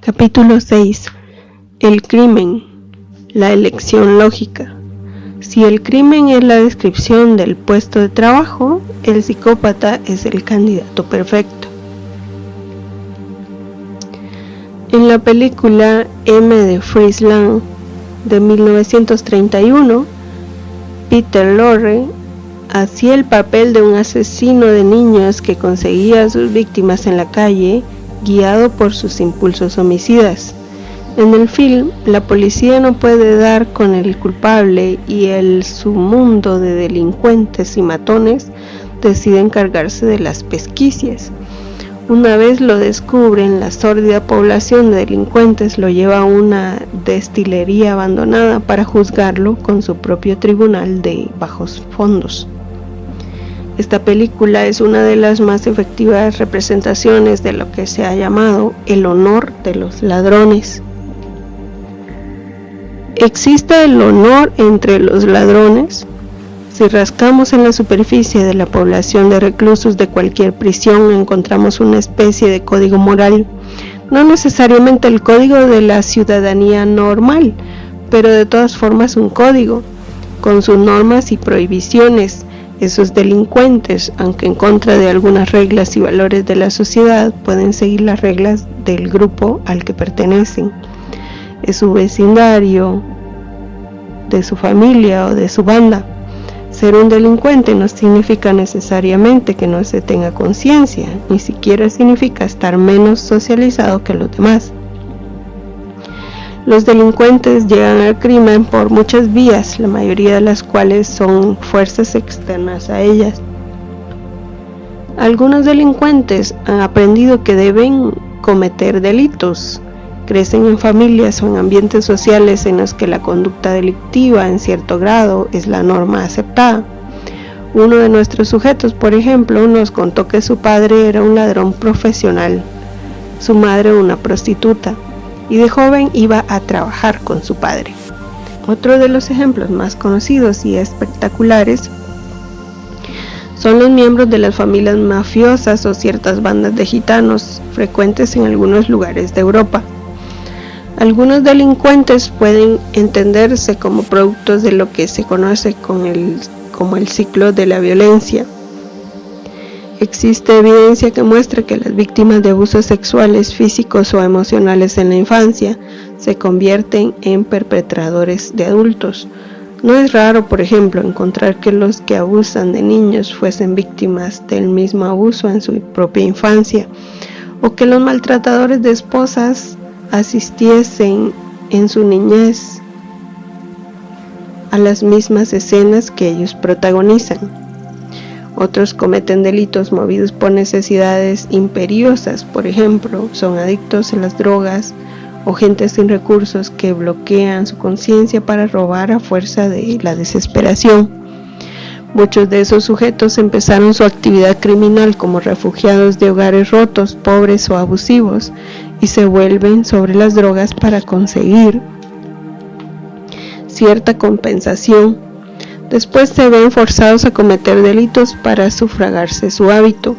Capítulo 6. El crimen, la elección lógica. Si el crimen es la descripción del puesto de trabajo, el psicópata es el candidato perfecto. En la película M de Friesland de 1931, Peter Lorre hacía el papel de un asesino de niños que conseguía a sus víctimas en la calle, guiado por sus impulsos homicidas. En el film, la policía no puede dar con el culpable y el submundo de delincuentes y matones decide encargarse de las pesquisas. Una vez lo descubren, la sórdida población de delincuentes lo lleva a una destilería abandonada para juzgarlo con su propio tribunal de bajos fondos. Esta película es una de las más efectivas representaciones de lo que se ha llamado el honor de los ladrones. ¿Existe el honor entre los ladrones? Si rascamos en la superficie de la población de reclusos de cualquier prisión, encontramos una especie de código moral, no necesariamente el código de la ciudadanía normal, pero de todas formas un código, con sus normas y prohibiciones. Esos delincuentes, aunque en contra de algunas reglas y valores de la sociedad, pueden seguir las reglas del grupo al que pertenecen, de su vecindario, de su familia o de su banda. Ser un delincuente no significa necesariamente que no se tenga conciencia, ni siquiera significa estar menos socializado que los demás. Los delincuentes llegan al crimen por muchas vías, la mayoría de las cuales son fuerzas externas a ellas. Algunos delincuentes han aprendido que deben cometer delitos. Crecen en familias o en ambientes sociales en los que la conducta delictiva en cierto grado es la norma aceptada. Uno de nuestros sujetos, por ejemplo, nos contó que su padre era un ladrón profesional, su madre una prostituta, y de joven iba a trabajar con su padre. Otro de los ejemplos más conocidos y espectaculares son los miembros de las familias mafiosas o ciertas bandas de gitanos frecuentes en algunos lugares de Europa. Algunos delincuentes pueden entenderse como productos de lo que se conoce como el ciclo de la violencia. Existe evidencia que muestra que las víctimas de abusos sexuales, físicos o emocionales en la infancia se convierten en perpetradores de adultos. No es raro, por ejemplo, encontrar que los que abusan de niños fuesen víctimas del mismo abuso en su propia infancia, o que los maltratadores de esposas asistiesen en su niñez a las mismas escenas que ellos protagonizan. Otros cometen delitos movidos por necesidades imperiosas, por ejemplo, son adictos a las drogas o gente sin recursos que bloquean su conciencia para robar a fuerza de la desesperación. Muchos de esos sujetos empezaron su actividad criminal como refugiados de hogares rotos, pobres o abusivos, y se vuelven sobre las drogas para conseguir cierta compensación. Después se ven forzados a cometer delitos para sufragarse su hábito.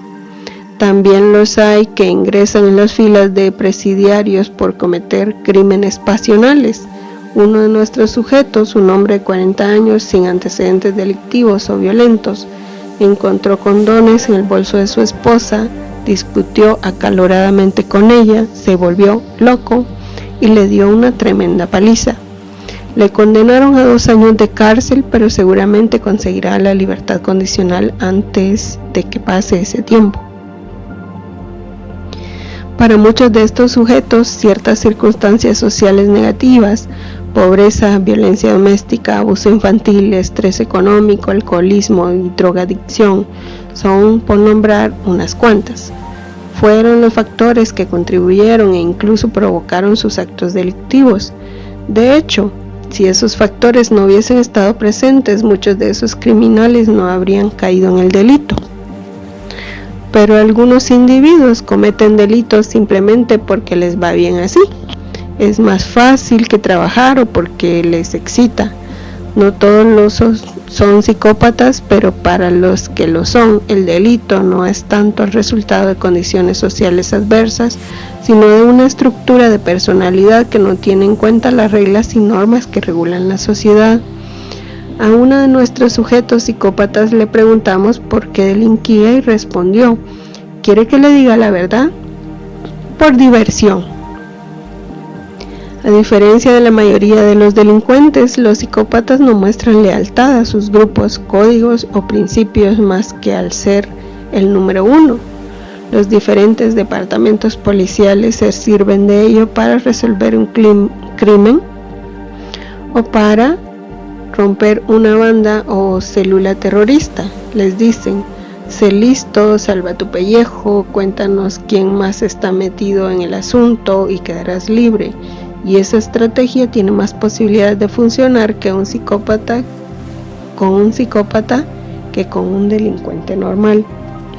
También los hay que ingresan en las filas de presidiarios por cometer crímenes pasionales. Uno de nuestros sujetos, un hombre de 40 años sin antecedentes delictivos o violentos, encontró condones en el bolso de su esposa, discutió acaloradamente con ella, se volvió loco y le dio una tremenda paliza. Le condenaron a 2 años de cárcel, pero seguramente conseguirá la libertad condicional antes de que pase ese tiempo. Para muchos de estos sujetos, ciertas circunstancias sociales negativas, pobreza, violencia doméstica, abuso infantil, estrés económico, alcoholismo y drogadicción, son, por nombrar unas cuantas, fueron los factores que contribuyeron e incluso provocaron sus actos delictivos. De hecho, si esos factores no hubiesen estado presentes, muchos de esos criminales no habrían caído en el delito. Pero algunos individuos cometen delitos simplemente porque les va bien así. Es más fácil que trabajar o porque les excita. No todos son psicópatas, pero para los que lo son, el delito no es tanto el resultado de condiciones sociales adversas, sino de una estructura de personalidad que no tiene en cuenta las reglas y normas que regulan la sociedad. A uno de nuestros sujetos psicópatas le preguntamos por qué delinquía y respondió: ¿quiere que le diga la verdad? Por diversión. A diferencia de la mayoría de los delincuentes, los psicópatas no muestran lealtad a sus grupos, códigos o principios más que al ser el número uno. Los diferentes departamentos policiales se sirven de ello para resolver un crimen o para romper una banda o célula terrorista. Les dicen: sé listo, salva tu pellejo, cuéntanos quién más está metido en el asunto y quedarás libre. Y esa estrategia tiene más posibilidades de funcionar con un psicópata que con un delincuente normal.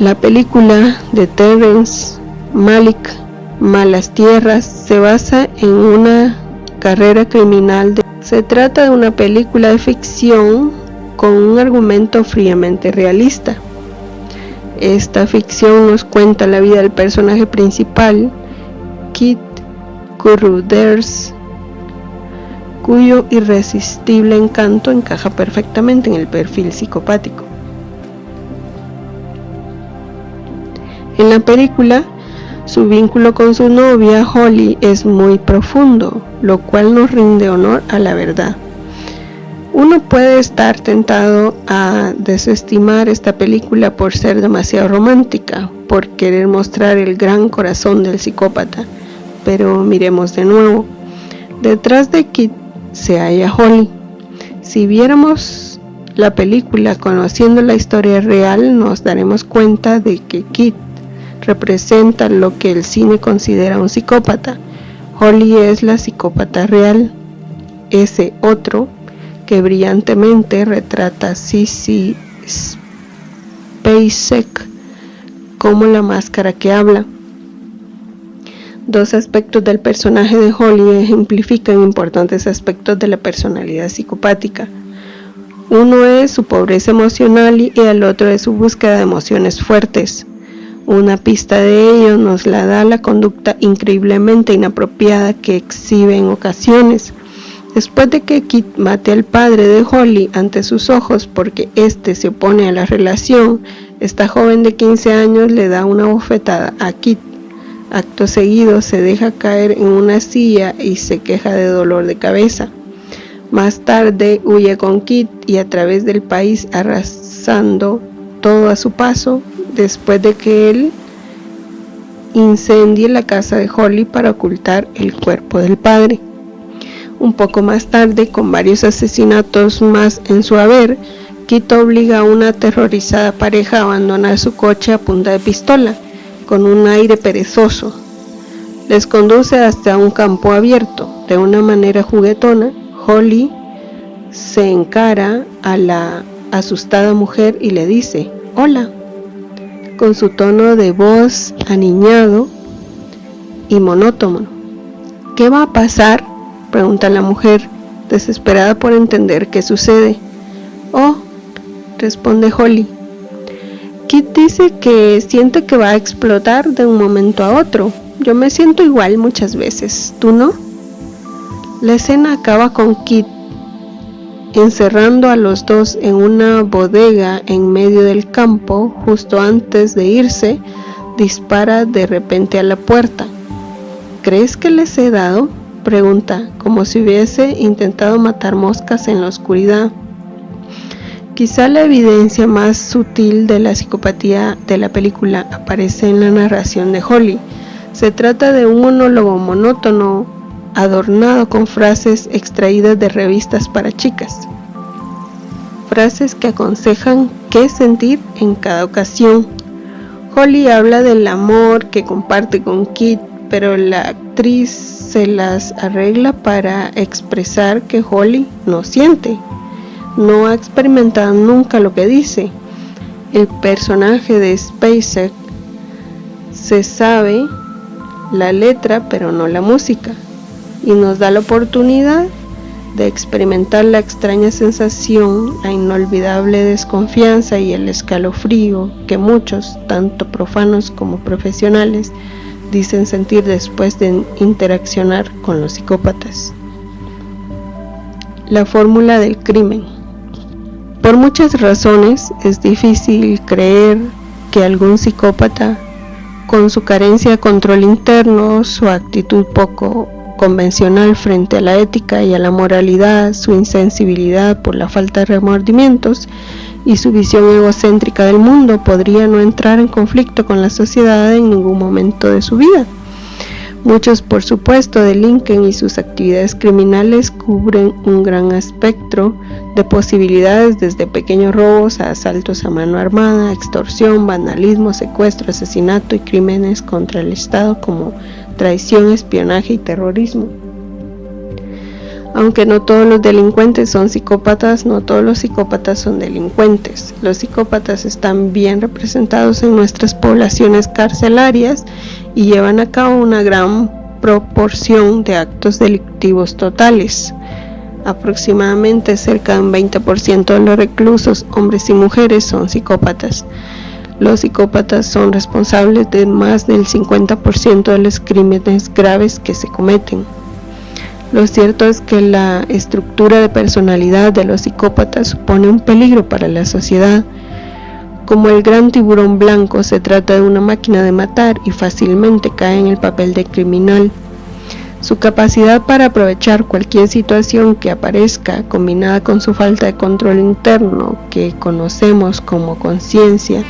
La película de Terrence Malick, Malas Tierras, se basa en una carrera criminal. Se trata de una película de ficción con un argumento fríamente realista. Esta ficción nos cuenta la vida del personaje principal, Kit Carruthers, cuyo irresistible encanto encaja perfectamente en el perfil psicopático. En la película, su vínculo con su novia Holly es muy profundo, lo cual nos rinde honor a la verdad. Uno puede estar tentado a desestimar esta película por ser demasiado romántica, por querer mostrar el gran corazón del psicópata, pero miremos de nuevo. Detrás de Kit se halla Holly. Si viéramos la película conociendo la historia real, nos daremos cuenta de que Kit representa lo que el cine considera un psicópata. Holly es la psicópata real, ese otro que brillantemente retrata a Sissy Spacek como la máscara que habla. Dos aspectos del personaje de Holly ejemplifican importantes aspectos de la personalidad psicopática. Uno es su pobreza emocional y el otro es su búsqueda de emociones fuertes. Una pista de ello nos la da la conducta increíblemente inapropiada que exhibe en ocasiones. Después de que Kit mate al padre de Holly ante sus ojos porque éste se opone a la relación, esta joven de 15 años le da una bofetada a Kit. Acto seguido se deja caer en una silla y se queja de dolor de cabeza. Más tarde huye con Kit y a través del país arrasando todo a su paso, después de que él incendie la casa de Holly para ocultar el cuerpo del padre. Un poco más tarde, con varios asesinatos más en su haber, Kit obliga a una aterrorizada pareja a abandonar su coche a punta de pistola, con un aire perezoso. Les conduce hasta un campo abierto. De una manera juguetona, Holly se encara a la asustada mujer y le dice: «Hola», con su tono de voz aniñado y monótono. «¿Qué va a pasar?», pregunta la mujer, desesperada por entender qué sucede. «Oh», responde Holly. «Kit dice que siente que va a explotar de un momento a otro. Yo me siento igual muchas veces, ¿tú no?». La escena acaba con Kit encerrando a los dos en una bodega en medio del campo. Justo antes de irse, dispara de repente a la puerta. «¿Crees que les he dado?», pregunta, como si hubiese intentado matar moscas en la oscuridad. Quizá la evidencia más sutil de la psicopatía de la película aparece en la narración de Holly. Se trata de un monólogo monótono, adornado con frases extraídas de revistas para chicas. Frases que aconsejan qué sentir en cada ocasión. Holly habla del amor que comparte con Kit, pero la actriz se las arregla para expresar que Holly no siente. No ha experimentado nunca lo que dice. El personaje de Spacek se sabe la letra pero no la música, y nos da la oportunidad de experimentar la extraña sensación, la inolvidable desconfianza y el escalofrío que muchos, tanto profanos como profesionales, dicen sentir después de interaccionar con los psicópatas. La fórmula del crimen. Por muchas razones es difícil creer que algún psicópata, con su carencia de control interno, su actitud poco convencional frente a la ética y a la moralidad, su insensibilidad por la falta de remordimientos y su visión egocéntrica del mundo, podría no entrar en conflicto con la sociedad en ningún momento de su vida. Muchos, por supuesto, delinquen y sus actividades criminales cubren un gran espectro de posibilidades, desde pequeños robos a asaltos a mano armada, extorsión, vandalismo, secuestro, asesinato y crímenes contra el Estado como traición, espionaje y terrorismo. Aunque no todos los delincuentes son psicópatas, no todos los psicópatas son delincuentes. Los psicópatas están bien representados en nuestras poblaciones carcelarias y llevan a cabo una gran proporción de actos delictivos totales. Aproximadamente cerca de un 20% de los reclusos, hombres y mujeres, son psicópatas. Los psicópatas son responsables de más del 50% de los crímenes graves que se cometen. Lo cierto es que la estructura de personalidad de los psicópatas supone un peligro para la sociedad. Como el gran tiburón blanco, se trata de una máquina de matar y fácilmente cae en el papel de criminal. Su capacidad para aprovechar cualquier situación que aparezca, combinada con su falta de control interno, que conocemos como conciencia,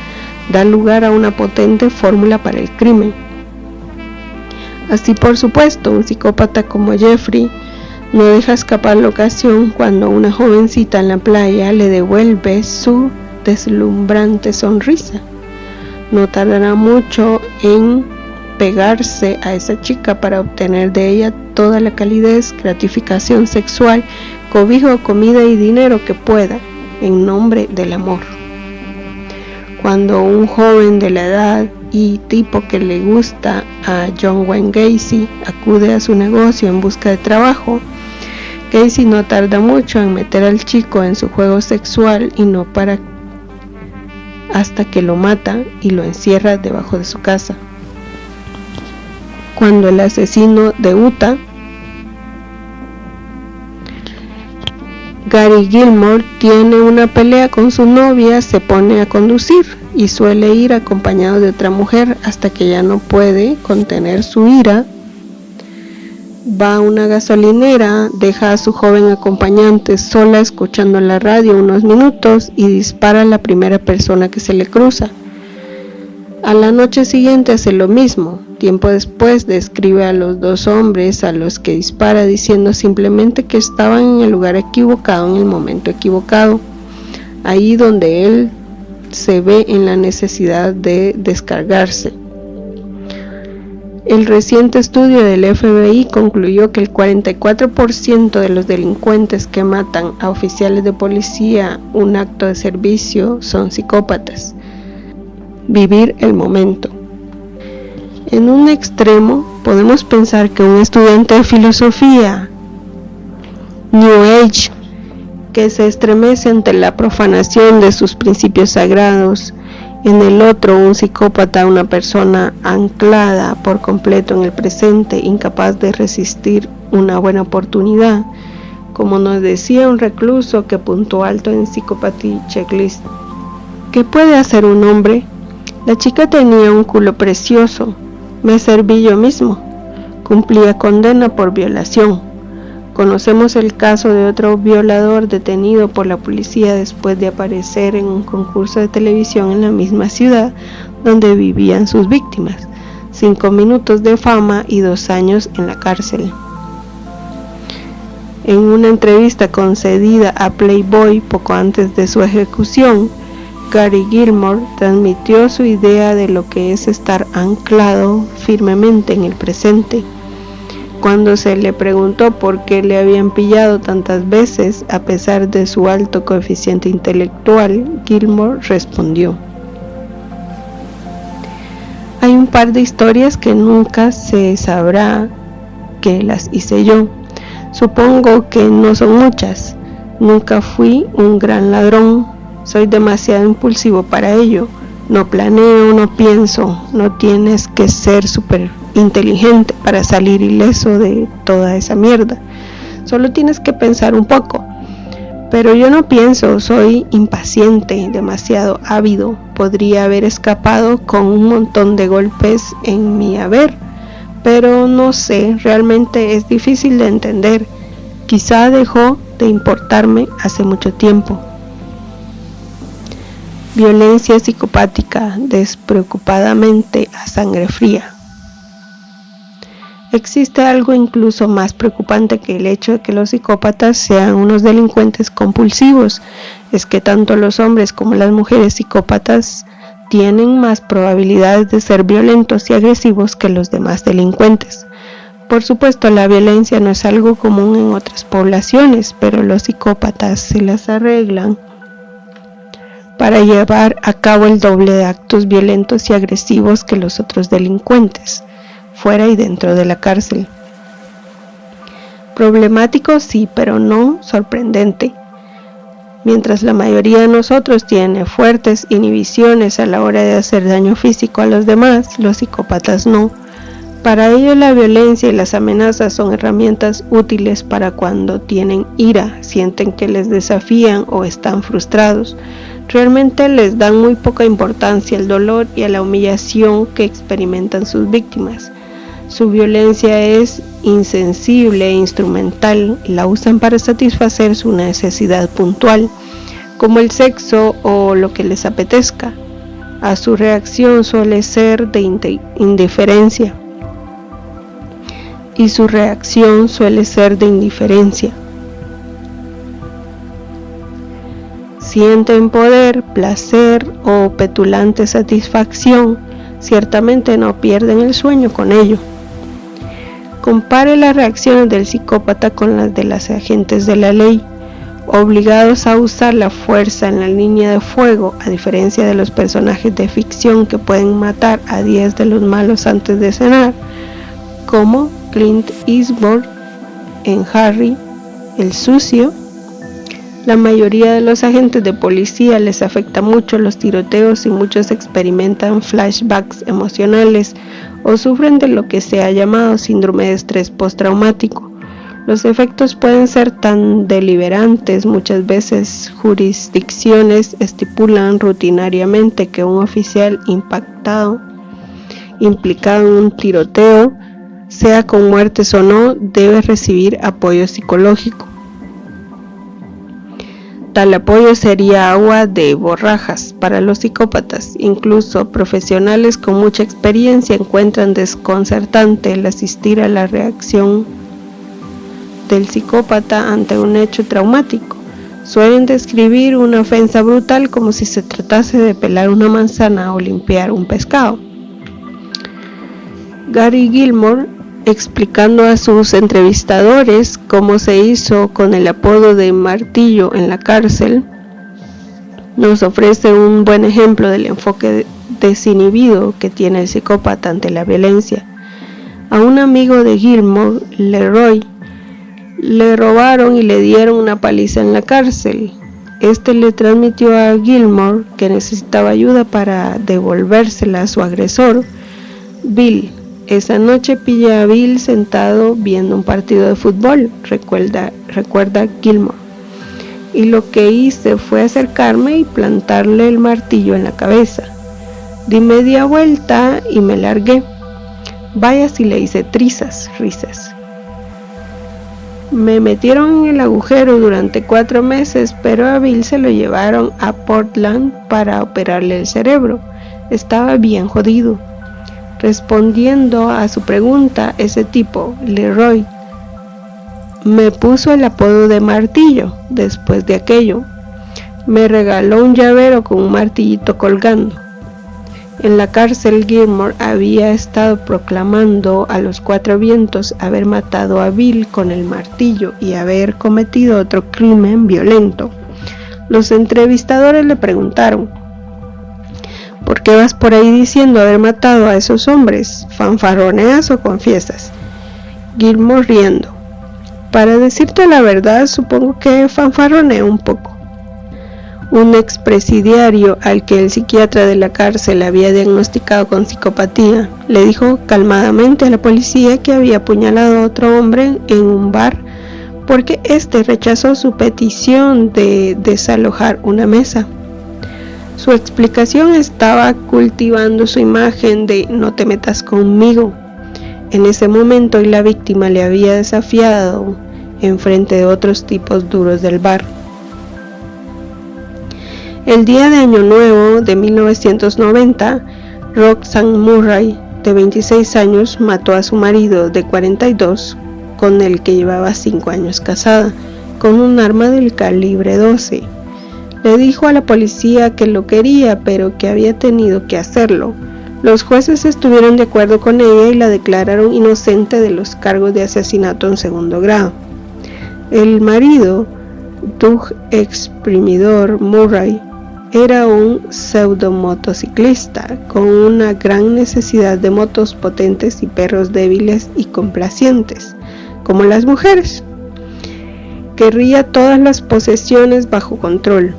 da lugar a una potente fórmula para el crimen. Así, por supuesto, un psicópata como Jeffrey no deja escapar la ocasión cuando una jovencita en la playa le devuelve su deslumbrante sonrisa. No tardará mucho en pegarse a esa chica para obtener de ella toda la calidez, gratificación sexual, cobijo, comida y dinero que pueda, en nombre del amor. Cuando un joven de la edad y tipo que le gusta a John Wayne Gacy acude a su negocio en busca de trabajo, Gacy no tarda mucho en meter al chico en su juego sexual y no para hasta que lo mata y lo encierra debajo de su casa. Cuando el asesino de Utah, Gary Gilmore, tiene una pelea con su novia, se pone a conducir y suele ir acompañado de otra mujer hasta que ya no puede contener su ira. Va a una gasolinera, deja a su joven acompañante sola escuchando la radio unos minutos y dispara a la primera persona que se le cruza. A la noche siguiente hace lo mismo. Tiempo después describe a los dos hombres a los que dispara, diciendo simplemente que estaban en el lugar equivocado en el momento equivocado, ahí donde él se ve en la necesidad de descargarse. El reciente estudio del FBI concluyó que el 44% de los delincuentes que matan a oficiales de policía un acto de servicio son psicópatas. Vivir el momento. En un extremo, podemos pensar que un estudiante de filosofía, New Age, que se estremece ante la profanación de sus principios sagrados. En el otro, un psicópata, una persona anclada por completo en el presente, incapaz de resistir una buena oportunidad. Como nos decía un recluso que puntuó alto en Psychopathy Checklist. ¿Qué puede hacer un hombre? La chica tenía un culo precioso. Me serví yo mismo. Cumplía condena por violación. Conocemos el caso de otro violador detenido por la policía después de aparecer en un concurso de televisión en la misma ciudad donde vivían sus víctimas. 5 minutos de fama y 2 años en la cárcel. En una entrevista concedida a Playboy poco antes de su ejecución, Gary Gilmore transmitió su idea de lo que es estar anclado firmemente en el presente. Cuando se le preguntó por qué le habían pillado tantas veces a pesar de su alto coeficiente intelectual, Gilmore respondió: hay un par de historias que nunca se sabrá que las hice yo. Supongo que no son muchas. Nunca fui un gran ladrón. Soy demasiado impulsivo para ello. No planeo, no pienso. No tienes que ser súper inteligente para salir ileso de toda esa mierda. Solo tienes que pensar un poco. Pero yo no pienso, soy impaciente, demasiado ávido. Podría haber escapado con un montón de golpes en mi haber, pero no sé, realmente es difícil de entender. Quizá dejó de importarme hace mucho tiempo. Violencia psicopática, despreocupadamente a sangre fría. Existe algo incluso más preocupante que el hecho de que los psicópatas sean unos delincuentes compulsivos. Es que tanto los hombres como las mujeres psicópatas tienen más probabilidades de ser violentos y agresivos que los demás delincuentes. Por supuesto, la violencia no es algo común en otras poblaciones, pero los psicópatas se las arreglan para llevar a cabo el doble de actos violentos y agresivos que los otros delincuentes, fuera y dentro de la cárcel. Problemático sí, pero no sorprendente. Mientras la mayoría de nosotros tiene fuertes inhibiciones a la hora de hacer daño físico a los demás, los psicópatas no. Para ellos la violencia y las amenazas son herramientas útiles para cuando tienen ira, sienten que les desafían o están frustrados. Realmente les dan muy poca importancia al dolor y a la humillación que experimentan sus víctimas. Su violencia es insensible e instrumental, la usan para satisfacer su necesidad puntual, como el sexo o lo que les apetezca. A su reacción suele ser de indiferencia. Sienten poder, placer o petulante satisfacción, ciertamente no pierden el sueño con ello. Compare las reacciones del psicópata con las de los agentes de la ley, obligados a usar la fuerza en la línea de fuego, a diferencia de los personajes de ficción que pueden matar a 10 de los malos antes de cenar, como Clint Eastwood en Harry el Sucio. La mayoría de los agentes de policía les afecta mucho los tiroteos y muchos experimentan flashbacks emocionales o sufren de lo que se ha llamado síndrome de estrés postraumático. Los efectos pueden ser tan deliberantes, muchas veces jurisdicciones estipulan rutinariamente que un oficial implicado en un tiroteo, sea con muertes o no, debe recibir apoyo psicológico. Tal apoyo sería agua de borrajas para los psicópatas. Incluso profesionales con mucha experiencia encuentran desconcertante el asistir a la reacción del psicópata ante un hecho traumático. Suelen describir una ofensa brutal como si se tratase de pelar una manzana o limpiar un pescado. Gary Gilmore, explicando a sus entrevistadores cómo se hizo con el apodo de martillo en la cárcel, nos ofrece un buen ejemplo del enfoque desinhibido que tiene el psicópata ante la violencia. A un amigo de Gilmore, Leroy, le robaron y le dieron una paliza en la cárcel. Este le transmitió a Gilmore que necesitaba ayuda para devolvérsela a su agresor, Bill. Esa noche pillé a Bill sentado viendo un partido de fútbol, recuerda Gilmore. Y lo que hice fue acercarme y plantarle el martillo en la cabeza. Di media vuelta y me largué. Vaya si le hice risas. Me metieron en el agujero durante 4 meses, pero a Bill se lo llevaron a Portland para operarle el cerebro. Estaba bien jodido. Respondiendo a su pregunta, ese tipo, Leroy, me puso el apodo de martillo después de aquello. Me regaló un llavero con un martillito colgando. En la cárcel, Gilmore había estado proclamando a los 4 vientos haber matado a Bill con el martillo y haber cometido otro crimen violento. Los entrevistadores le preguntaron: ¿por qué vas por ahí diciendo haber matado a esos hombres? ¿Fanfarroneas o confiesas? Gilmore riendo: Para decirte la verdad, supongo que fanfarroneé un poco. Un expresidiario al que el psiquiatra de la cárcel había diagnosticado con psicopatía le dijo calmadamente a la policía que había apuñalado a otro hombre en un bar porque éste rechazó su petición de desalojar una mesa. Su explicación estaba cultivando su imagen de "no te metas conmigo". En ese momento la víctima le había desafiado en frente de otros tipos duros del bar. El día de Año Nuevo de 1990, Roxanne Murray, de 26 años, mató a su marido de 42, con el que llevaba 5 años casada, con un arma del calibre 12. Le dijo a la policía que lo quería, pero que había tenido que hacerlo. Los jueces estuvieron de acuerdo con ella y la declararon inocente de los cargos de asesinato en segundo grado. El marido, Doug Exprimidor Murray, era un pseudo-motociclista con una gran necesidad de motos potentes y perros débiles y complacientes, como las mujeres. Querría todas las posesiones bajo control.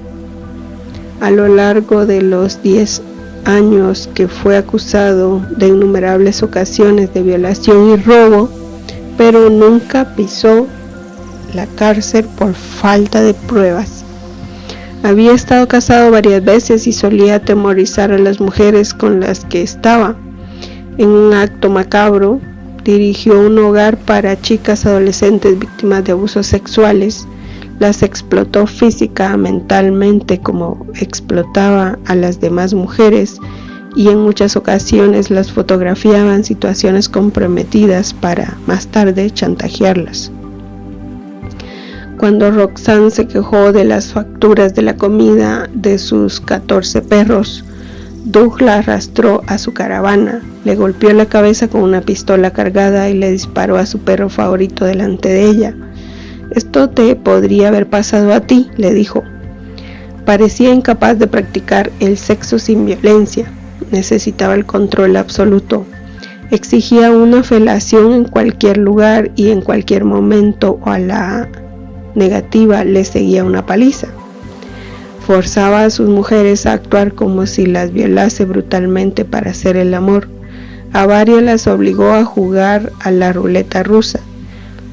A lo largo de los 10 años que fue acusado de innumerables ocasiones de violación y robo, pero nunca pisó la cárcel por falta de pruebas. Había estado casado varias veces y solía atemorizar a las mujeres con las que estaba. En un acto macabro, dirigió un hogar para chicas adolescentes víctimas de abusos sexuales. Las explotó física, mentalmente, como explotaba a las demás mujeres, y en muchas ocasiones las fotografiaba en situaciones comprometidas para más tarde chantajearlas. Cuando Roxanne se quejó de las facturas de la comida de sus 14 perros, Doug la arrastró a su caravana, le golpeó la cabeza con una pistola cargada y le disparó a su perro favorito delante de ella. «Esto te podría haber pasado a ti», le dijo. Parecía incapaz de practicar el sexo sin violencia. Necesitaba el control absoluto. Exigía una felación en cualquier lugar y en cualquier momento, o a la negativa le seguía una paliza. Forzaba a sus mujeres a actuar como si las violase brutalmente para hacer el amor. A varias las obligó a jugar a la ruleta rusa.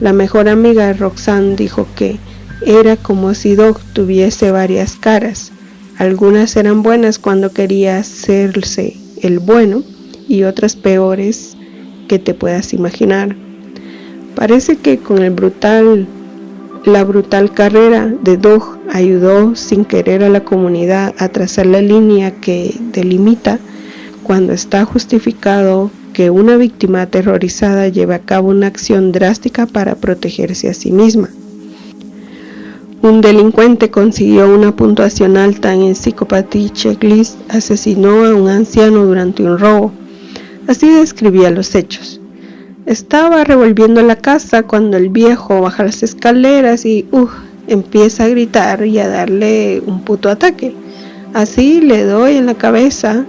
La mejor amiga de Roxanne dijo que era como si Doug tuviese varias caras. Algunas eran buenas cuando quería hacerse el bueno y otras peores que te puedas imaginar. Parece que con la brutal carrera de Doug ayudó sin querer a la comunidad a trazar la línea que delimita cuando está justificado que una víctima aterrorizada lleve a cabo una acción drástica para protegerse a sí misma. Un delincuente consiguió una puntuación alta en el Psychopathy Checklist, asesinó a un anciano durante un robo. Así describía los hechos. Estaba revolviendo la casa cuando el viejo baja las escaleras y empieza a gritar y a darle un puto ataque. Así le doy en la cabeza,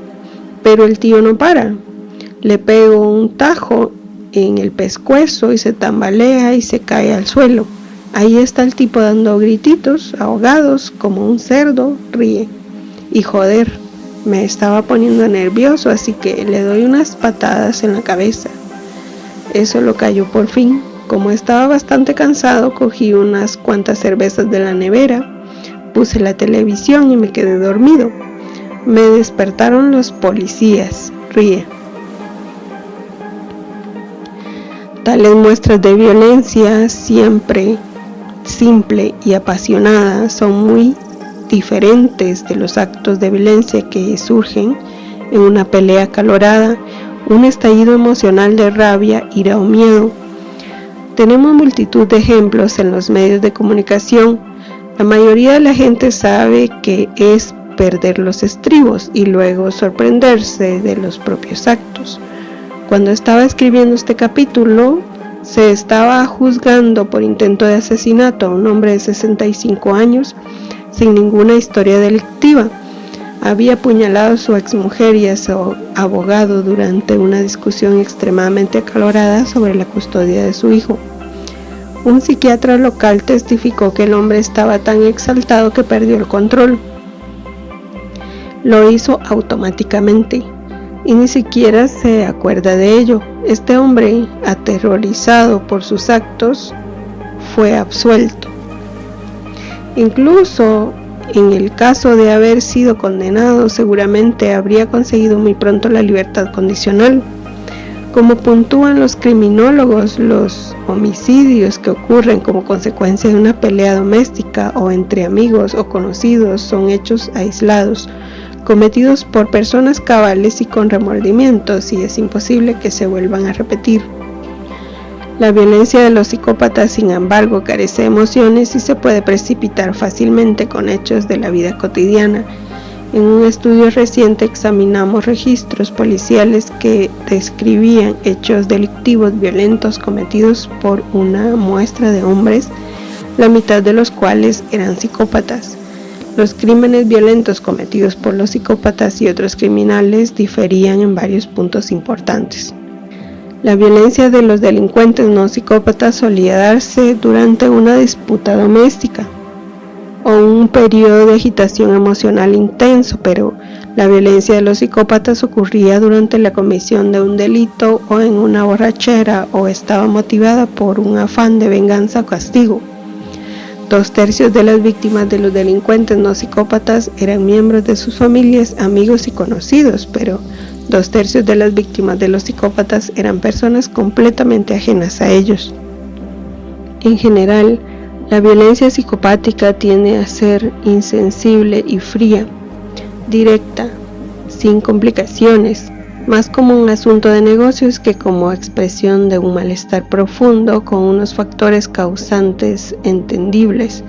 pero el tío no para. Le pego un tajo en el pescuezo y se tambalea y se cae al suelo. Ahí está el tipo dando grititos ahogados como un cerdo, ríe. Y joder, me estaba poniendo nervioso, así que le doy unas patadas en la cabeza. Eso lo cayó por fin. Como estaba bastante cansado, cogí unas cuantas cervezas de la nevera, puse la televisión y me quedé dormido. Me despertaron los policías, ríe. Tales muestras de violencia, siempre simple y apasionada, son muy diferentes de los actos de violencia que surgen en una pelea acalorada, un estallido emocional de rabia, ira o miedo. Tenemos multitud de ejemplos en los medios de comunicación. La mayoría de la gente sabe que es perder los estribos y luego sorprenderse de los propios actos. Cuando estaba escribiendo este capítulo, se estaba juzgando por intento de asesinato a un hombre de 65 años sin ninguna historia delictiva. Había apuñalado a su exmujer y a su abogado durante una discusión extremadamente acalorada sobre la custodia de su hijo. Un psiquiatra local testificó que el hombre estaba tan exaltado que perdió el control. Lo hizo automáticamente y ni siquiera se acuerda de ello. Este hombre, aterrorizado por sus actos, fue absuelto. Incluso en el caso de haber sido condenado, seguramente habría conseguido muy pronto la libertad condicional. Como puntúan los criminólogos, los homicidios que ocurren como consecuencia de una pelea doméstica o entre amigos o conocidos son hechos aislados, cometidos por personas cabales y con remordimientos, y es imposible que se vuelvan a repetir. La violencia de los psicópatas, sin embargo, carece de emociones y se puede precipitar fácilmente con hechos de la vida cotidiana. En un estudio reciente examinamos registros policiales que describían hechos delictivos violentos cometidos por una muestra de hombres, la mitad de los cuales eran psicópatas. Los crímenes violentos cometidos por los psicópatas y otros criminales diferían en varios puntos importantes. La violencia de los delincuentes no psicópatas solía darse durante una disputa doméstica o un periodo de agitación emocional intenso, pero la violencia de los psicópatas ocurría durante la comisión de un delito o en una borrachera, o estaba motivada por un afán de venganza o castigo. 2/3 de las víctimas de los delincuentes no psicópatas eran miembros de sus familias, amigos y conocidos, pero 2/3 de las víctimas de los psicópatas eran personas completamente ajenas a ellos. En general, la violencia psicopática tiende a ser insensible y fría, directa, sin complicaciones, más como un asunto de negocios que como expresión de un malestar profundo con unos factores causantes entendibles.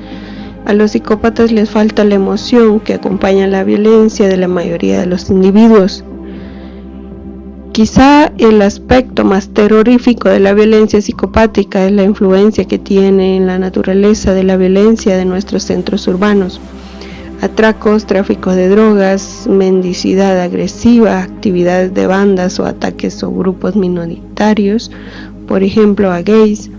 A los psicópatas les falta la emoción que acompaña la violencia de la mayoría de los individuos. Quizá el aspecto más terrorífico de la violencia psicopática es la influencia que tiene en la naturaleza de la violencia de nuestros centros urbanos. Atracos, tráfico de drogas, mendicidad agresiva, actividades de bandas o ataques o grupos minoritarios, por ejemplo a gays,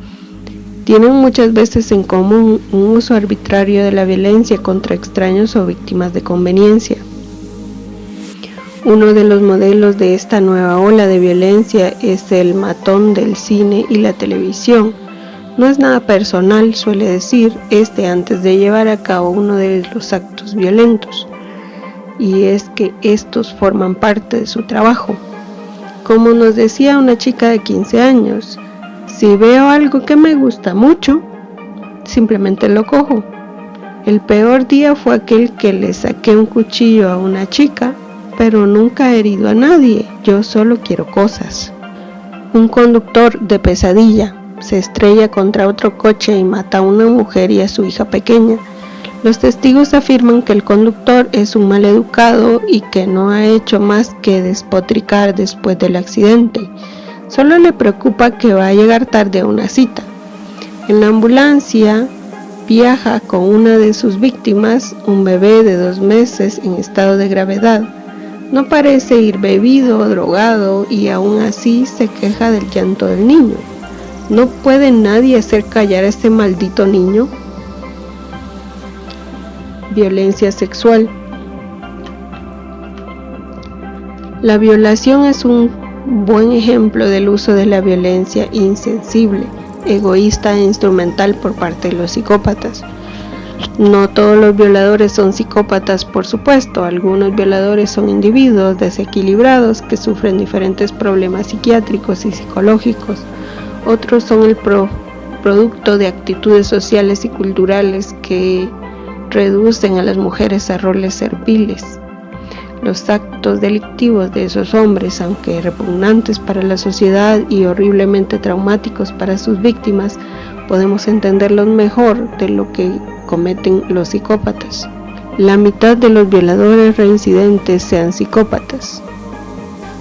tienen muchas veces en común un uso arbitrario de la violencia contra extraños o víctimas de conveniencia. Uno de los modelos de esta nueva ola de violencia es el matón del cine y la televisión. No es nada personal, suele decir antes de llevar a cabo uno de los actos violentos, y es que estos forman parte de su trabajo. Como nos decía una chica de 15 años, si veo algo que me gusta mucho, simplemente lo cojo. El peor día fue aquel que le saqué un cuchillo a una chica, pero nunca he herido a nadie, yo solo quiero cosas. Un conductor de pesadilla se estrella contra otro coche y mata a una mujer y a su hija pequeña. Los testigos afirman que el conductor es un maleducado y que no ha hecho más que despotricar después del accidente. Solo le preocupa que va a llegar tarde a una cita. En la ambulancia viaja con una de sus víctimas, un bebé de 2 meses en estado de gravedad. No parece ir bebido o drogado y aún así se queja del llanto del niño. ¿No puede nadie hacer callar a este maldito niño? Violencia sexual. La violación es un buen ejemplo del uso de la violencia insensible, egoísta e instrumental por parte de los psicópatas. No todos los violadores son psicópatas, por supuesto. Algunos violadores son individuos desequilibrados que sufren diferentes problemas psiquiátricos y psicológicos. Otros son el producto de actitudes sociales y culturales que reducen a las mujeres a roles serviles. Los actos delictivos de esos hombres, aunque repugnantes para la sociedad y horriblemente traumáticos para sus víctimas, podemos entenderlos mejor de lo que cometen los psicópatas. La mitad de los violadores reincidentes sean psicópatas.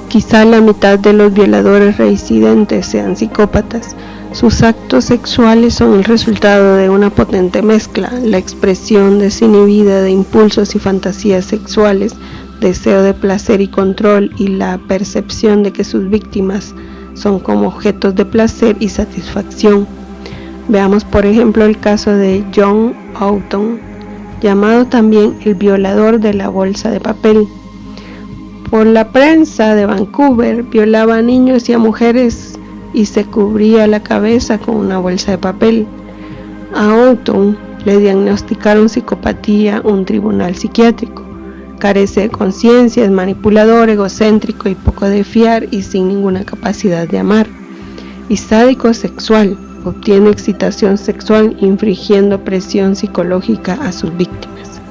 Quizá la mitad de los violadores reincidentes sean psicópatas. Sus actos sexuales son el resultado de una potente mezcla, la expresión desinhibida de impulsos y fantasías sexuales, deseo de placer y control, y la percepción de que sus víctimas son como objetos de placer y satisfacción. Veamos por ejemplo el caso de John Houghton, llamado también el violador de la bolsa de papel. Por la prensa de Vancouver, violaba a niños y a mujeres y se cubría la cabeza con una bolsa de papel. A Houghton le diagnosticaron psicopatía un tribunal psiquiátrico. Carece de conciencia, es manipulador, egocéntrico y poco de fiar y sin ninguna capacidad de amar. Y sádico sexual, obtiene excitación sexual infringiendo presión psicológica a sus víctimas.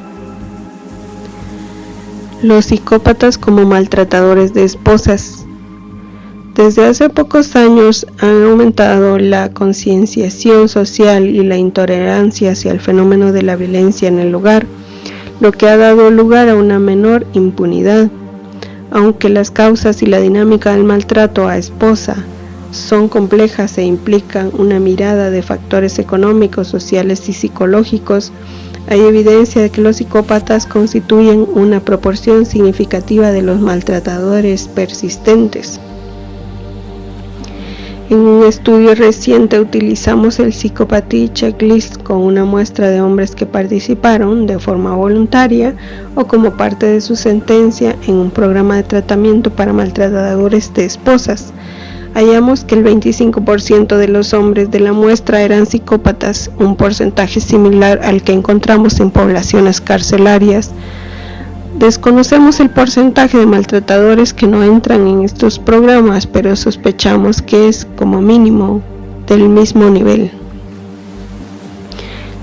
Los psicópatas como maltratadores de esposas. Desde hace pocos años han aumentado la concienciación social y la intolerancia hacia el fenómeno de la violencia en el hogar, lo que ha dado lugar a una menor impunidad. Aunque las causas y la dinámica del maltrato a esposa son complejas e implican una mirada de factores económicos, sociales y psicológicos, hay evidencia de que los psicópatas constituyen una proporción significativa de los maltratadores persistentes. En un estudio reciente utilizamos el Psychopathy Checklist con una muestra de hombres que participaron de forma voluntaria o como parte de su sentencia en un programa de tratamiento para maltratadores de esposas. Hallamos que el 25% de los hombres de la muestra eran psicópatas, un porcentaje similar al que encontramos en poblaciones carcelarias. Desconocemos el porcentaje de maltratadores que no entran en estos programas, pero sospechamos que es, como mínimo, del mismo nivel.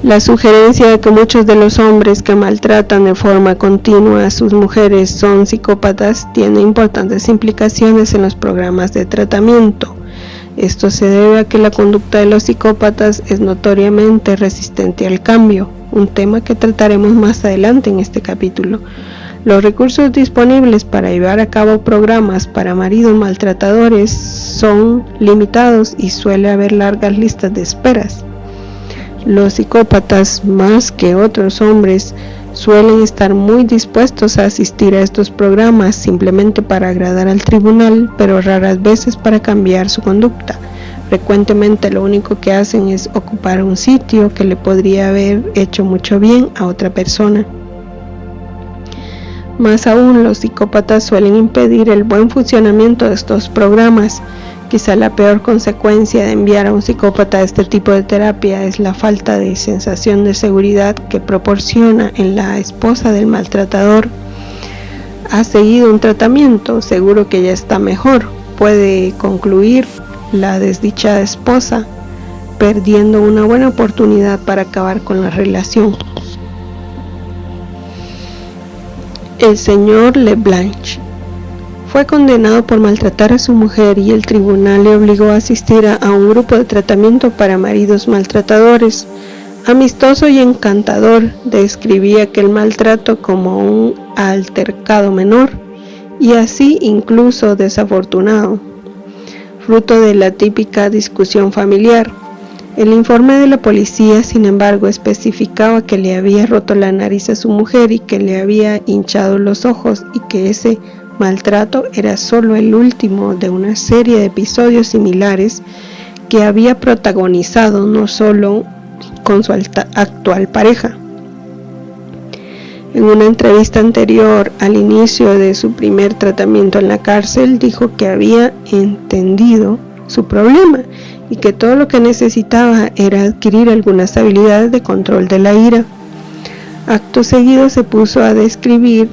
La sugerencia de que muchos de los hombres que maltratan de forma continua a sus mujeres son psicópatas tiene importantes implicaciones en los programas de tratamiento. Esto se debe a que la conducta de los psicópatas es notoriamente resistente al cambio, un tema que trataremos más adelante en este capítulo. Los recursos disponibles para llevar a cabo programas para maridos maltratadores son limitados y suele haber largas listas de esperas. Los psicópatas, más que otros hombres, suelen estar muy dispuestos a asistir a estos programas simplemente para agradar al tribunal, pero raras veces para cambiar su conducta. Frecuentemente lo único que hacen es ocupar un sitio que le podría haber hecho mucho bien a otra persona. Más aún, los psicópatas suelen impedir el buen funcionamiento de estos programas. Quizá la peor consecuencia de enviar a un psicópata a este tipo de terapia es la falta de sensación de seguridad que proporciona en la esposa del maltratador. Ha seguido un tratamiento, seguro que ya está mejor, puede concluir la desdichada esposa, perdiendo una buena oportunidad para acabar con la relación. El señor Leblanc fue condenado por maltratar a su mujer y el tribunal le obligó a asistir a un grupo de tratamiento para maridos maltratadores. Amistoso y encantador, describía aquel maltrato como un altercado menor y así incluso desafortunado, fruto de la típica discusión familiar. El informe de la policía, sin embargo, especificaba que le había roto la nariz a su mujer y que le había hinchado los ojos y que ese maltrato era solo el último de una serie de episodios similares que había protagonizado no solo con su actual pareja. En una entrevista anterior al inicio de su primer tratamiento en la cárcel, dijo que había entendido su problema y que todo lo que necesitaba era adquirir algunas habilidades de control de la ira. Acto seguido se puso a describir,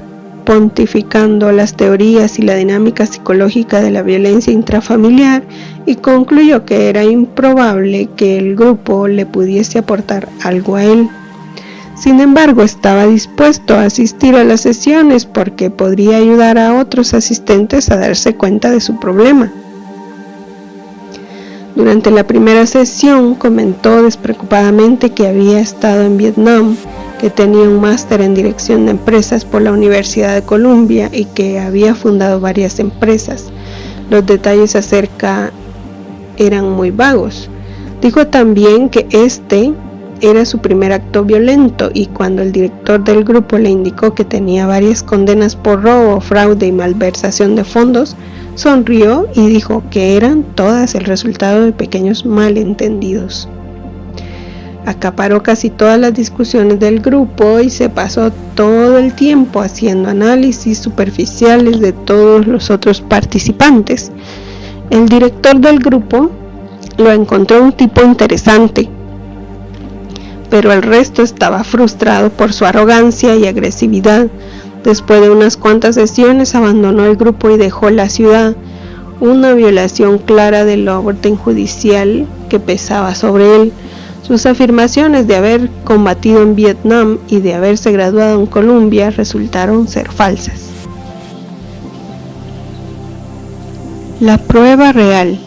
pontificando las teorías y la dinámica psicológica de la violencia intrafamiliar y concluyó que era improbable que el grupo le pudiese aportar algo a él. Sin embargo, estaba dispuesto a asistir a las sesiones porque podría ayudar a otros asistentes a darse cuenta de su problema. Durante la primera sesión comentó despreocupadamente que había estado en Vietnam, que tenía un máster en dirección de empresas por la Universidad de Columbia y que había fundado varias empresas. Los detalles acerca eran muy vagos. Dijo también que este era su primer acto violento y cuando el director del grupo le indicó que tenía varias condenas por robo, fraude y malversación de fondos, sonrió y dijo que eran todas el resultado de pequeños malentendidos. Acaparó casi todas las discusiones del grupo y se pasó todo el tiempo haciendo análisis superficiales de todos los otros participantes. El director del grupo lo encontró un tipo interesante, pero el resto estaba frustrado por su arrogancia y agresividad. Después de unas cuantas sesiones abandonó el grupo y dejó la ciudad, una violación clara del orden judicial que pesaba sobre él. Sus afirmaciones de haber combatido en Vietnam y de haberse graduado en Columbia resultaron ser falsas. La prueba real.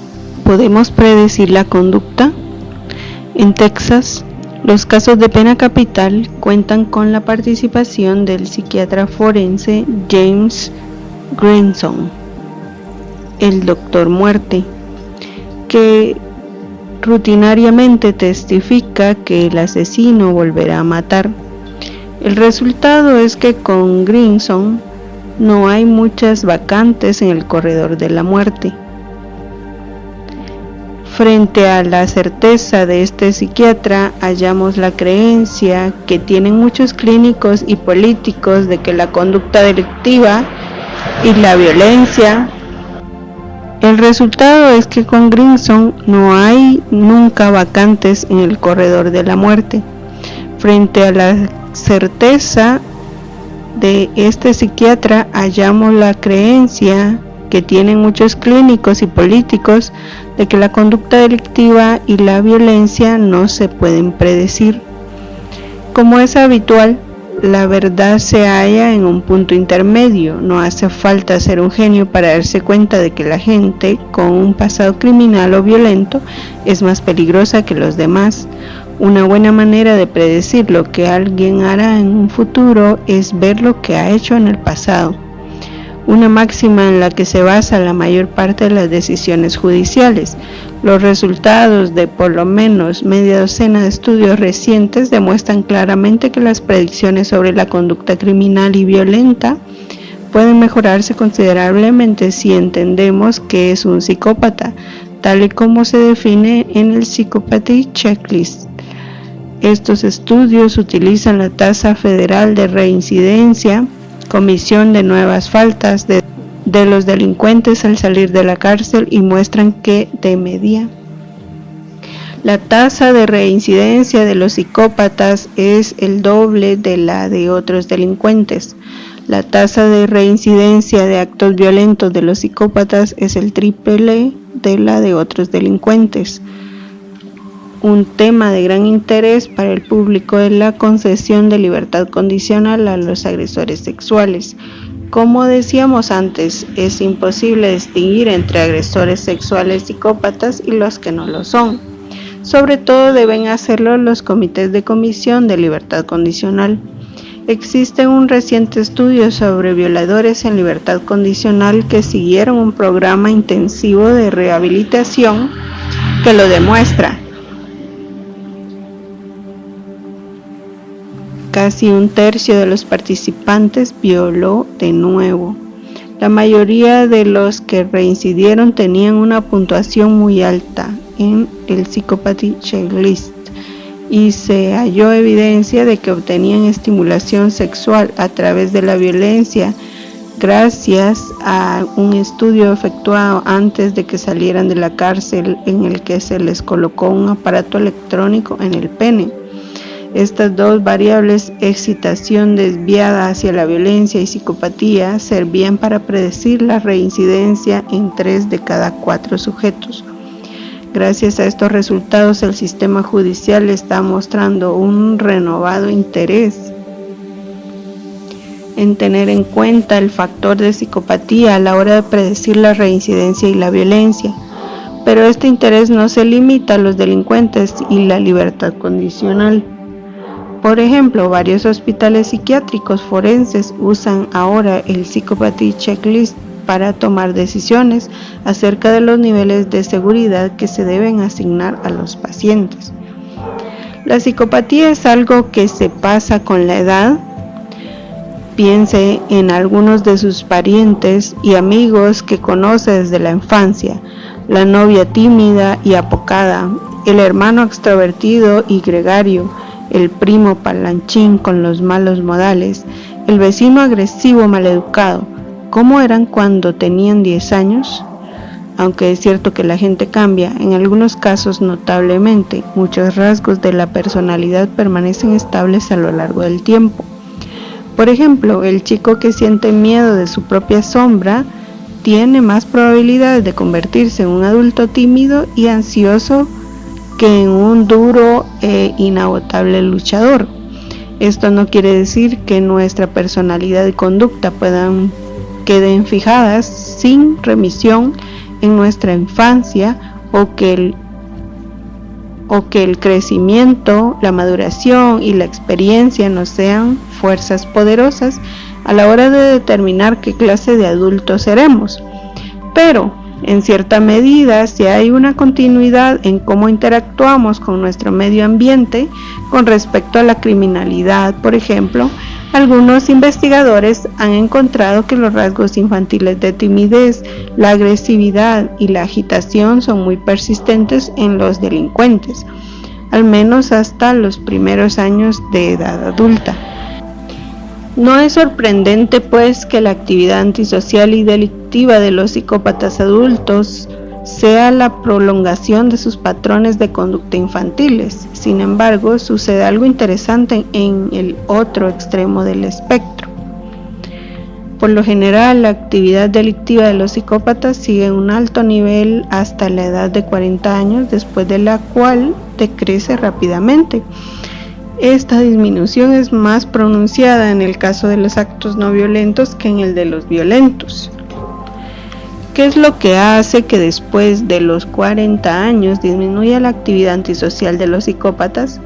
¿Podemos predecir la conducta? En Texas, los casos de pena capital cuentan con la participación del psiquiatra forense James Grayson, el Doctor Muerte, que rutinariamente testifica que el asesino volverá a matar. El resultado es que con Grayson no hay muchas vacantes en el corredor de la muerte. Frente a la certeza de este psiquiatra, hallamos la creencia que tienen muchos clínicos y políticos de que la conducta delictiva y la violencia. El resultado es que con Grayson no hay nunca vacantes en el corredor de la muerte. Frente a la certeza de este psiquiatra, hallamos la creencia que tienen muchos clínicos y políticos de que la conducta delictiva y la violencia no se pueden predecir. Como es habitual, la verdad se halla en un punto intermedio. No hace falta ser un genio para darse cuenta de que la gente con un pasado criminal o violento es más peligrosa que los demás. Una buena manera de predecir lo que alguien hará en un futuro es ver lo que ha hecho en el pasado, una máxima en la que se basa la mayor parte de las decisiones judiciales. Los resultados de por lo menos media docena de estudios recientes demuestran claramente que las predicciones sobre la conducta criminal y violenta pueden mejorarse considerablemente si entendemos que es un psicópata, tal y como se define en el Psychopathy Checklist. Estos estudios utilizan la tasa federal de reincidencia, comisión de nuevas faltas de los delincuentes al salir de la cárcel y muestran que, de media, la tasa de reincidencia de los psicópatas es el doble de la de otros delincuentes. La tasa de reincidencia de actos violentos de los psicópatas es el triple de la de otros delincuentes. Un tema de gran interés para el público es la concesión de libertad condicional a los agresores sexuales. Como decíamos antes, es imposible distinguir entre agresores sexuales psicópatas y los que no lo son. Sobre todo deben hacerlo los comités de comisión de libertad condicional. Existe un reciente estudio sobre violadores en libertad condicional que siguieron un programa intensivo de rehabilitación que lo demuestra. Casi un tercio de los participantes violó de nuevo. La mayoría de los que reincidieron tenían una puntuación muy alta en el Psychopathy Checklist y se halló evidencia de que obtenían estimulación sexual a través de la violencia gracias a un estudio efectuado antes de que salieran de la cárcel en el que se les colocó un aparato electrónico en el pene. Estas dos variables, excitación desviada hacia la violencia y psicopatía, servían para predecir la reincidencia en 3 de cada 4 sujetos. Gracias a estos resultados, el sistema judicial está mostrando un renovado interés en tener en cuenta el factor de psicopatía a la hora de predecir la reincidencia y la violencia. Pero este interés no se limita a los delincuentes y la libertad condicional. Por ejemplo, varios hospitales psiquiátricos forenses usan ahora el Psychopathy Checklist para tomar decisiones acerca de los niveles de seguridad que se deben asignar a los pacientes. La psicopatía es algo que se pasa con la edad. Piense en algunos de sus parientes y amigos que conoce desde la infancia. la novia tímida y apocada, el hermano extrovertido y gregario, el primo parlanchín con los malos modales, el vecino agresivo maleducado. ¿Cómo eran cuando tenían 10 años? Aunque es cierto que la gente cambia, en algunos casos notablemente, muchos rasgos de la personalidad permanecen estables a lo largo del tiempo. Por ejemplo, el chico que siente miedo de su propia sombra tiene más probabilidades de convertirse en un adulto tímido y ansioso que en un duro e inagotable luchador. Esto no quiere decir que nuestra personalidad y conducta queden fijadas sin remisión en nuestra infancia o que el crecimiento, la maduración y la experiencia nos sean fuerzas poderosas a la hora de determinar qué clase de adultos seremos. Pero, en cierta medida, si hay una continuidad en cómo interactuamos con nuestro medio ambiente con respecto a la criminalidad, por ejemplo, algunos investigadores han encontrado que los rasgos infantiles de timidez, la agresividad y la agitación son muy persistentes en los delincuentes, al menos hasta los primeros años de edad adulta. No es sorprendente, pues, que la actividad antisocial y delictiva de los psicópatas adultos sea la prolongación de sus patrones de conducta infantiles. Sin embargo, sucede algo interesante en el otro extremo del espectro. Por lo general, la actividad delictiva de los psicópatas sigue un alto nivel hasta la edad de 40 años, después de la cual decrece rápidamente. Esta disminución es más pronunciada en el caso de los actos no violentos que en el de los violentos. ¿Qué es lo que hace que después de los 40 años disminuya la actividad antisocial de los psicópatas?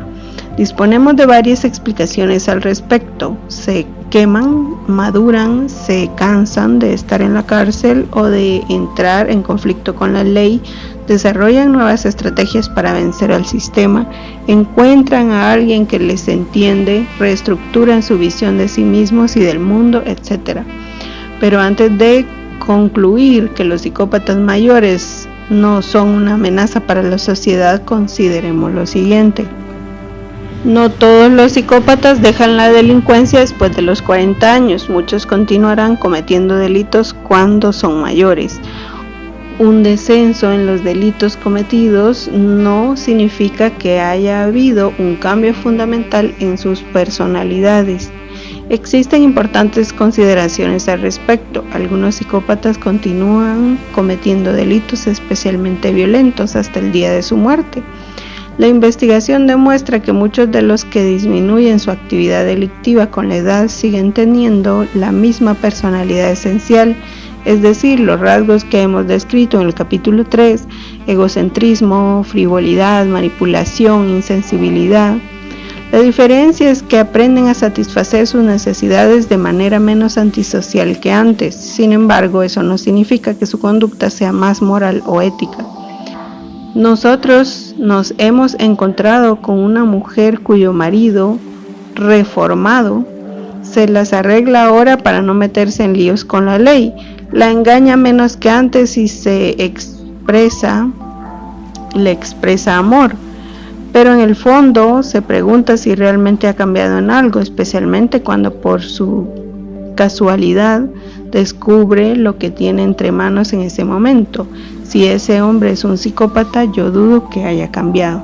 Disponemos de varias explicaciones al respecto. Se queman, maduran, se cansan de estar en la cárcel o de entrar en conflicto con la ley, desarrollan nuevas estrategias para vencer al sistema, encuentran a alguien que les entiende, reestructuran su visión de sí mismos y del mundo, etc. Pero antes de concluir que los psicópatas mayores no son una amenaza para la sociedad, consideremos lo siguiente. No todos los psicópatas dejan la delincuencia después de los 40 años, muchos continuarán cometiendo delitos cuando son mayores. Un descenso en los delitos cometidos no significa que haya habido un cambio fundamental en sus personalidades. Existen importantes consideraciones al respecto. Algunos psicópatas continúan cometiendo delitos especialmente violentos hasta el día de su muerte. La investigación demuestra que muchos de los que disminuyen su actividad delictiva con la edad siguen teniendo la misma personalidad esencial, es decir, los rasgos que hemos descrito en el capítulo 3, egocentrismo, frivolidad, manipulación, insensibilidad. La diferencia es que aprenden a satisfacer sus necesidades de manera menos antisocial que antes. Sin embargo, eso no significa que su conducta sea más moral o ética. Nosotros nos hemos encontrado con una mujer cuyo marido, reformado, se las arregla ahora para no meterse en líos con la ley. La engaña menos que antes y le expresa amor. Pero en el fondo se pregunta si realmente ha cambiado en algo, especialmente cuando por su casualidad descubre lo que tiene entre manos en ese momento. Si ese hombre es un psicópata, yo dudo que haya cambiado.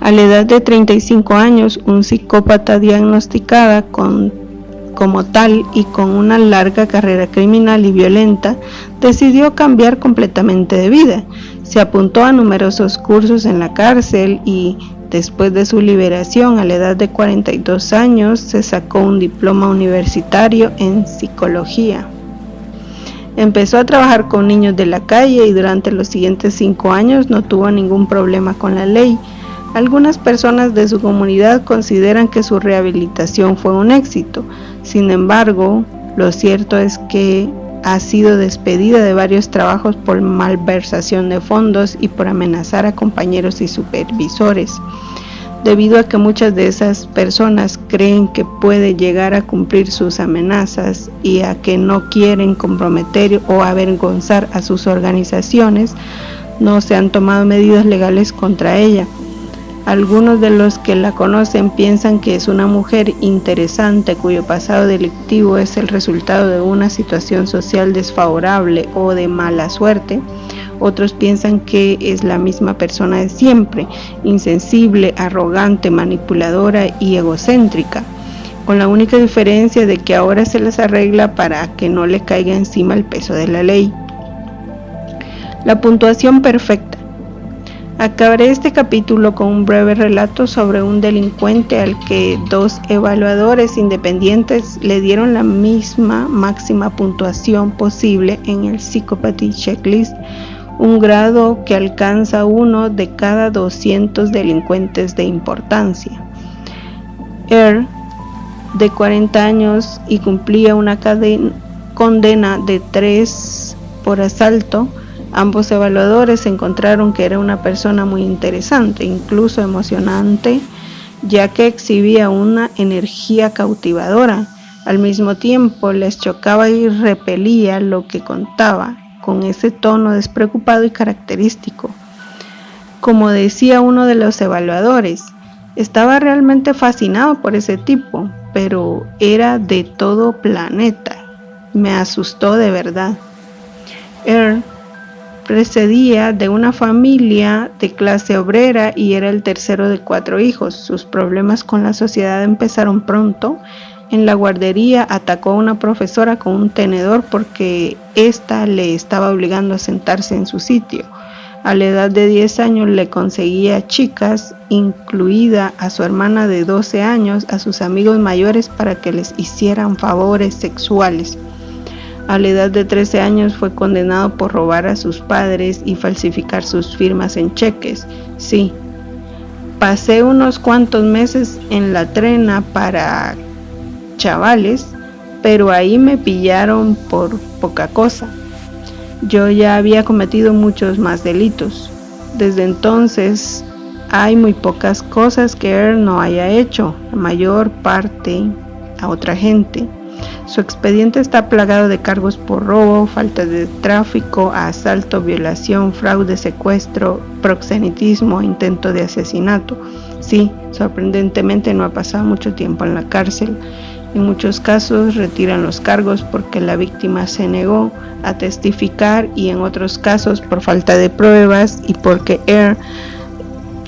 A la edad de 35 años, un psicópata diagnosticada como tal y con una larga carrera criminal y violenta, decidió cambiar completamente de vida. Se apuntó a numerosos cursos en la cárcel y, después de su liberación a la edad de 42 años, se sacó un diploma universitario en psicología. Empezó a trabajar con niños de la calle y durante los siguientes 5 años no tuvo ningún problema con la ley. Algunas personas de su comunidad consideran que su rehabilitación fue un éxito. Sin embargo, lo cierto es que ha sido despedida de varios trabajos por malversación de fondos y por amenazar a compañeros y supervisores. debido a que muchas de esas personas creen que puede llegar a cumplir sus amenazas y a que no quieren comprometer o avergonzar a sus organizaciones, no se han tomado medidas legales contra ella. Algunos de los que la conocen piensan que es una mujer interesante cuyo pasado delictivo es el resultado de una situación social desfavorable o de mala suerte. Otros piensan que es la misma persona de siempre, insensible, arrogante, manipuladora y egocéntrica, con la única diferencia de que ahora se las arregla para que no le caiga encima el peso de la ley. La puntuación perfecta. Acabaré este capítulo con un breve relato sobre un delincuente al que 2 evaluadores independientes le dieron la misma máxima puntuación posible en el Psychopathy Checklist, un grado que alcanza 1 de cada 200 delincuentes de importancia. Earl, de 40 años y cumplía una condena de 3 por asalto, ambos evaluadores encontraron que era una persona muy interesante, incluso emocionante, ya que exhibía una energía cautivadora. Al mismo tiempo, les chocaba y repelía lo que contaba, con ese tono despreocupado y característico. Como decía uno de los evaluadores, estaba realmente fascinado por ese tipo, pero era de todo planeta. Me asustó de verdad. Earl procedía de una familia de clase obrera y era el tercero de 4 hijos. Sus problemas con la sociedad empezaron pronto. En la guardería atacó a una profesora con un tenedor porque ésta le estaba obligando a sentarse en su sitio. A la edad de 10 años le conseguía chicas, incluida a su hermana de 12 años, a sus amigos mayores para que les hicieran favores sexuales. A la edad de 13 años fue condenado por robar a sus padres y falsificar sus firmas en cheques. Sí, pasé unos cuantos meses en la trena para chavales, pero ahí me pillaron por poca cosa. Yo ya había cometido muchos más delitos. Desde entonces hay muy pocas cosas que Earl no haya hecho, la mayor parte a otra gente. Su expediente está plagado de cargos por robo, falta de tráfico, asalto, violación, fraude, secuestro, proxenetismo, intento de asesinato. Sí, sorprendentemente no ha pasado mucho tiempo en la cárcel. En muchos casos retiran los cargos porque la víctima se negó a testificar y en otros casos por falta de pruebas y porque Earl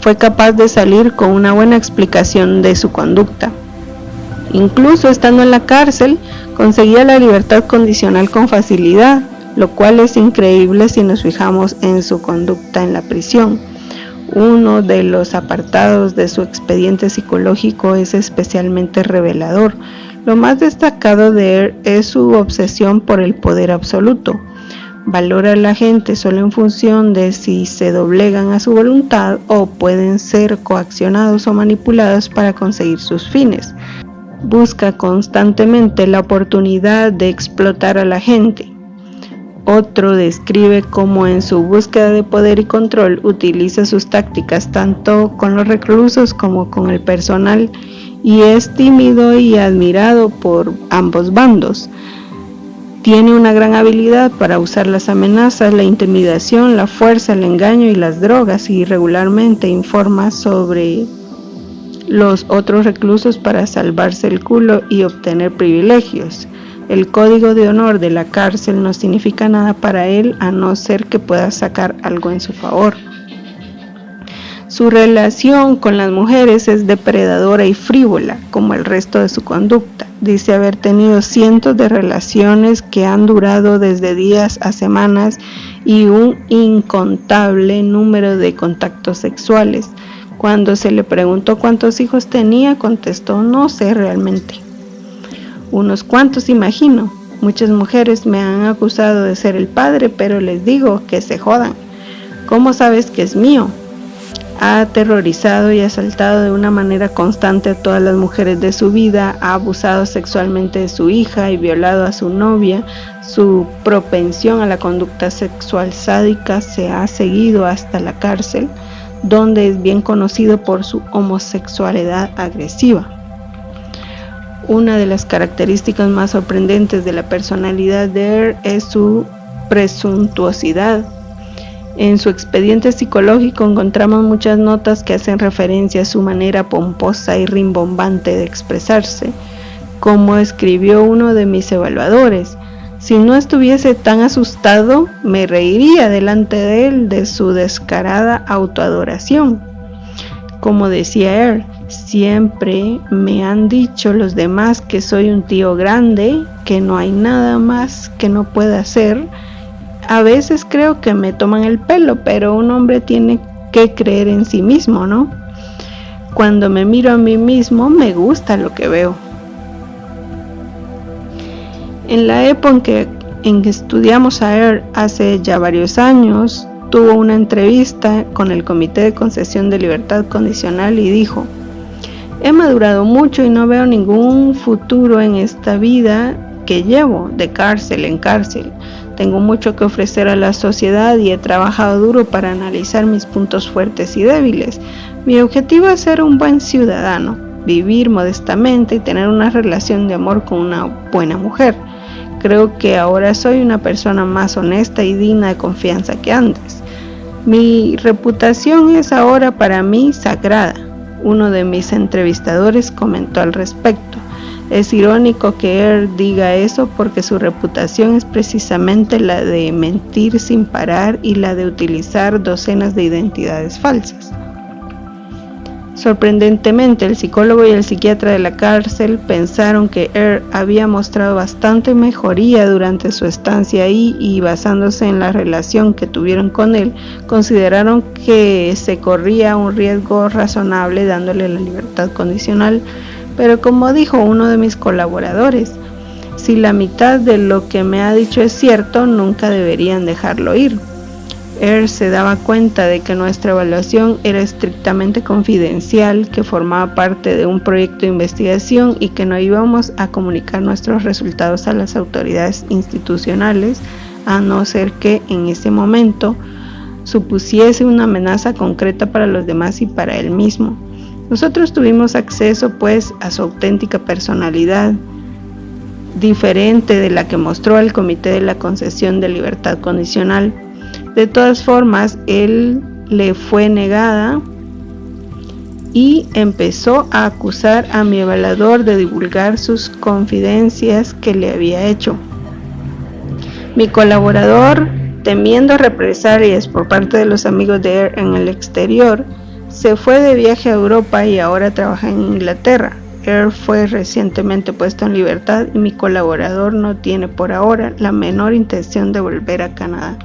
fue capaz de salir con una buena explicación de su conducta. Incluso estando en la cárcel, conseguía la libertad condicional con facilidad, lo cual es increíble si nos fijamos en su conducta en la prisión. Uno de los apartados de su expediente psicológico es especialmente revelador. Lo más destacado de él es su obsesión por el poder absoluto. Valora a la gente solo en función de si se doblegan a su voluntad o pueden ser coaccionados o manipulados para conseguir sus fines. Busca constantemente la oportunidad de explotar a la gente. Otro describe cómo en su búsqueda de poder y control utiliza sus tácticas tanto con los reclusos como con el personal y es tímido y admirado por ambos bandos. Tiene una gran habilidad para usar las amenazas, la intimidación, la fuerza, el engaño y las drogas y regularmente informa sobre los otros reclusos para salvarse el culo y obtener privilegios. El código de honor de la cárcel no significa nada para él a no ser que pueda sacar algo en su favor. Su relación con las mujeres es depredadora y frívola, como el resto de su conducta. Dice haber tenido cientos de relaciones que han durado desde días a semanas y un incontable número de contactos sexuales. Cuando se le preguntó cuántos hijos tenía, contestó: no sé realmente. Unos cuantos, imagino. Muchas mujeres me han acusado de ser el padre, pero les digo que se jodan. ¿Cómo sabes que es mío? Ha aterrorizado y asaltado de una manera constante a todas las mujeres de su vida, ha abusado sexualmente de su hija y violado a su novia. Su propensión a la conducta sexual sádica se ha seguido hasta la cárcel. donde es bien conocido por su homosexualidad agresiva. Una de las características más sorprendentes de la personalidad de Air es su presuntuosidad. En su expediente psicológico encontramos muchas notas que hacen referencia a su manera pomposa y rimbombante de expresarse. Como escribió uno de mis evaluadores: si no estuviese tan asustado, me reiría delante de él de su descarada autoadoración. Como decía Air, siempre me han dicho los demás que soy un tío grande, que no hay nada más que no pueda hacer. A veces creo que me toman el pelo, pero un hombre tiene que creer en sí mismo, ¿no? Cuando me miro a mí mismo, me gusta lo que veo. En la época en que estudiamos a Air, hace ya varios años, tuvo una entrevista con el Comité de Concesión de Libertad Condicional y dijo: he madurado mucho y no veo ningún futuro en esta vida que llevo de cárcel en cárcel. Tengo mucho que ofrecer a la sociedad y he trabajado duro para analizar mis puntos fuertes y débiles. Mi objetivo es ser un buen ciudadano, vivir modestamente y tener una relación de amor con una buena mujer. Creo que ahora soy una persona más honesta y digna de confianza que antes. Mi reputación es ahora para mí sagrada. Uno de mis entrevistadores comentó al respecto: es irónico que Air diga eso porque su reputación es precisamente la de mentir sin parar y la de utilizar docenas de identidades falsas. Sorprendentemente, el psicólogo y el psiquiatra de la cárcel pensaron que Air había mostrado bastante mejoría durante su estancia ahí y, basándose en la relación que tuvieron con él, consideraron que se corría un riesgo razonable dándole la libertad condicional. Pero como dijo uno de mis colaboradores, si la mitad de lo que me ha dicho es cierto, nunca deberían dejarlo ir. Air se daba cuenta de que nuestra evaluación era estrictamente confidencial, que formaba parte de un proyecto de investigación y que no íbamos a comunicar nuestros resultados a las autoridades institucionales, a no ser que en ese momento supusiese una amenaza concreta para los demás y para él mismo. Nosotros tuvimos acceso, pues, a su auténtica personalidad, diferente de la que mostró el Comité de la Concesión de Libertad Condicional. De todas formas, él le fue negada y empezó a acusar a mi evaluador de divulgar sus confidencias que le había hecho. Mi colaborador, temiendo represalias por parte de los amigos de Air en el exterior, se fue de viaje a Europa y ahora trabaja en Inglaterra. Air fue recientemente puesto en libertad y mi colaborador no tiene por ahora la menor intención de volver a Canadá.